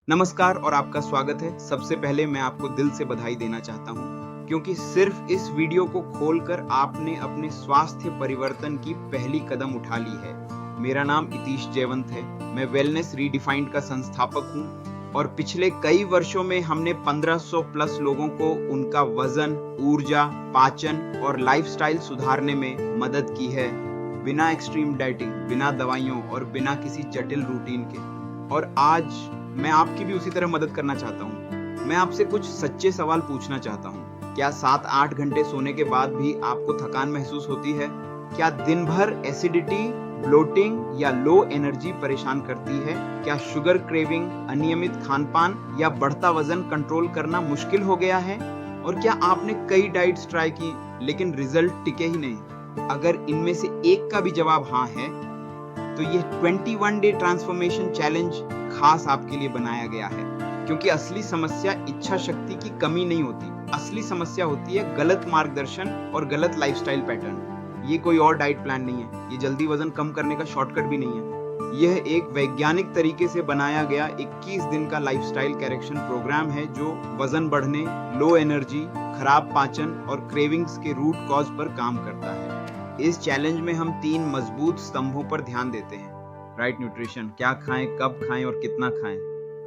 नमस्कार और आपका स्वागत है। सबसे पहले मैं आपको दिल से बधाई देना चाहता हूँ क्योंकि सिर्फ इस वीडियो को खोलकर आपने अपने स्वास्थ्य परिवर्तन की पहली कदम उठा ली है। मेरा नाम इतीश जयवंत है। मैं वेलनेस रीडिफाइंड का संस्थापक हूँ और पिछले कई वर्षों में हमने 1500 प्लस लोगों को उनका वजन, ऊर्जा, पाचन और लाइफस्टाइल सुधारने में मदद की है, बिना एक्सट्रीम डाइटिंग, बिना दवाइयों और बिना किसी जटिल रूटीन के। और आज मैं आपकी भी उसी तरह मदद करना चाहता हूँ। मैं आपसे कुछ सच्चे सवाल पूछना चाहता हूँ। क्या 7-8 घंटे सोने के बाद भी आपको थकान महसूस होती है? क्या दिन भर एसिडिटी, ब्लोटिंग या लो एनर्जी परेशान करती है? क्या शुगर क्रेविंग, अनियमित खानपान या बढ़ता वजन कंट्रोल करना मुश्किल हो गया है? और क्या आपने कई डाइट्स ट्राई की लेकिन रिजल्ट टिके ही नहीं? अगर इनमें से एक का भी जवाब हाँ है तो ये 21 डे ट्रांसफॉर्मेशन चैलेंज खास आपके लिए बनाया गया है, क्योंकि असली समस्या इच्छा शक्ति की कमी नहीं होती। असली समस्या होती है गलत मार्गदर्शन और गलत लाइफस्टाइल पैटर्न। ये कोई और डाइट प्लान नहीं है, ये जल्दी वजन कम करने का शॉर्टकट भी नहीं है। यह एक वैज्ञानिक तरीके से बनाया गया 21 दिन का लाइफस्टाइल करेक्शन प्रोग्राम है जो वजन बढ़ने, लो एनर्जी, खराब पाचन और क्रेविंग्स के रूट कॉज पर काम करता है। इस चैलेंज में हम 3 मजबूत स्तंभों पर ध्यान देते हैं। राइट न्यूट्रिशन, क्या खाएं, कब खाएं और कितना खाएं।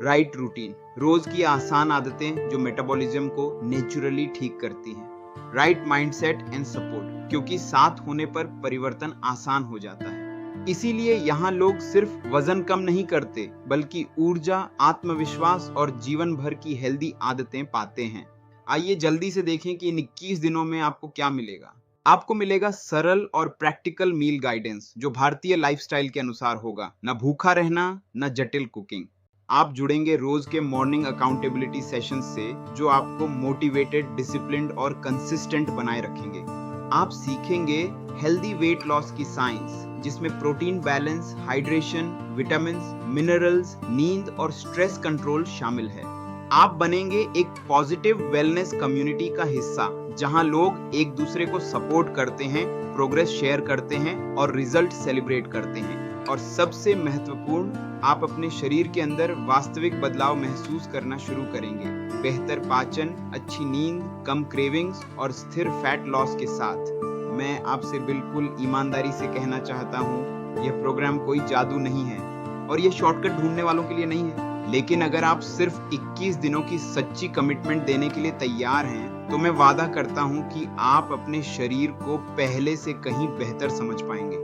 राइट रूटीन, रोज की आसान आदतें जो मेटाबॉलिज्म को नेचुरली ठीक करती हैं। राइट माइंडसेट एंड सपोर्ट, क्योंकि साथ होने पर परिवर्तन आसान हो जाता है। इसीलिए यहाँ लोग सिर्फ वजन कम नहीं करते बल्कि ऊर्जा, आत्मविश्वास और जीवन भर की हेल्दी आदतें पाते हैं। आइए जल्दी से देखें कि इन 21 दिनों में आपको क्या मिलेगा। आपको मिलेगा सरल और प्रैक्टिकल मील गाइडेंस जो भारतीय लाइफस्टाइल के अनुसार होगा। न भूखा रहना, न जटिल कुकिंग। आप जुड़ेंगे रोज के मॉर्निंग अकाउंटेबिलिटी सेशंस से जो आपको मोटिवेटेड, डिसिप्लिन्ड और कंसिस्टेंट बनाए रखेंगे। आप सीखेंगे हेल्दी वेट लॉस की साइंस जिसमें protein balance, hydration, vitamins, minerals, नींद और स्ट्रेस कंट्रोल शामिल है। आप बनेंगे एक पॉजिटिव वेलनेस कम्युनिटी का हिस्सा जहां लोग एक दूसरे को सपोर्ट करते हैं, प्रोग्रेस शेयर करते हैं और रिजल्ट सेलिब्रेट करते हैं। और सबसे महत्वपूर्ण, आप अपने शरीर के अंदर वास्तविक बदलाव महसूस करना शुरू करेंगे। बेहतर पाचन, अच्छी नींद, कम क्रेविंग्स और स्थिर फैट लॉस के साथ। मैं आपसे बिल्कुल ईमानदारी से कहना चाहता हूँ, यह प्रोग्राम कोई जादू नहीं है और ये शॉर्टकट ढूंढने वालों के लिए नहीं है। लेकिन अगर आप सिर्फ 21 दिनों की सच्ची कमिटमेंट देने के लिए तैयार हैं तो मैं वादा करता हूं कि आप अपने शरीर को पहले से कहीं बेहतर समझ पाएंगे।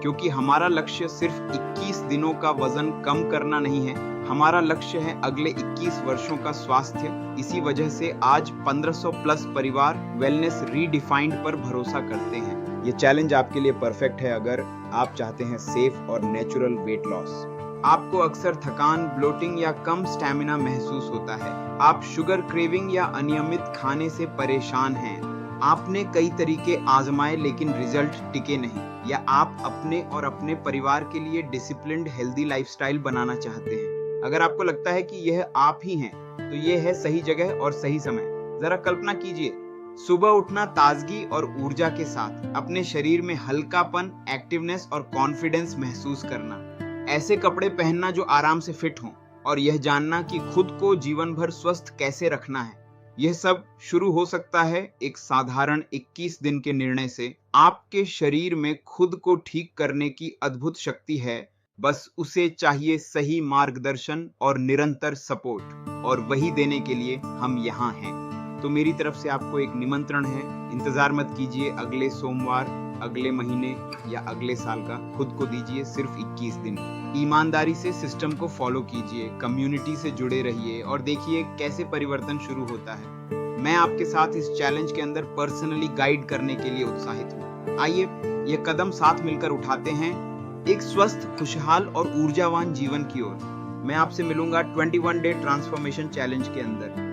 क्योंकि हमारा लक्ष्य सिर्फ 21 दिनों का वजन कम करना नहीं है, हमारा लक्ष्य है अगले 21 वर्षों का स्वास्थ्य। इसी वजह से आज 1500 प्लस परिवार वेलनेस रीडिफाइंड पर भरोसा करते हैं। ये चैलेंज आपके लिए परफेक्ट है अगर आप चाहते हैं सेफ और नेचुरल वेट लॉस। आपको अक्सर थकान, ब्लोटिंग या कम स्टैमिना महसूस होता है। आप शुगर क्रेविंग या अनियमित खाने से परेशान हैं। आपने कई तरीके आजमाए लेकिन रिजल्ट टिके नहीं। या आप अपने और अपने परिवार के लिए डिसिप्लिन्ड हेल्दी लाइफस्टाइल बनाना चाहते हैं। अगर आपको लगता है कि यह आप ही हैं तो यह है सही जगह और सही समय। जरा कल्पना कीजिए, सुबह उठना ताजगी और ऊर्जा के साथ, अपने शरीर में हल्कापन, एक्टिवनेस और कॉन्फिडेंस महसूस करना। ऐसे कपड़े पहनना जो आराम से फिट हों और यह जानना कि खुद को जीवन भर स्वस्थ कैसे रखना है। यह सब शुरू हो सकता है एक साधारण 21 दिन के निर्णय से। आपके शरीर में खुद को ठीक करने की अद्भुत शक्ति है, बस उसे चाहिए सही मार्गदर्शन और निरंतर सपोर्ट, और वही देने के लिए हम यहाँ हैं। तो मेरी तरफ से आपको एक निमंत्रण है, इंतजार मत कीजिए अगले सोमवार, अगले महीने या अगले साल का। खुद को दीजिए सिर्फ 21 दिन। ईमानदारी से सिस्टम को फॉलो कीजिए, कम्युनिटी से जुड़े रहिए और देखिए कैसे परिवर्तन शुरू होता है। मैं आपके साथ इस चैलेंज के अंदर पर्सनली गाइड करने के लिए उत्साहित हूँ। आइए ये कदम साथ मिलकर उठाते हैं एक स्वस्थ, खुशहाल और ऊर्जावान जीवन की ओर। मैं आपसे मिलूंगा 21 डे ट्रांसफॉर्मेशन चैलेंज के अंदर।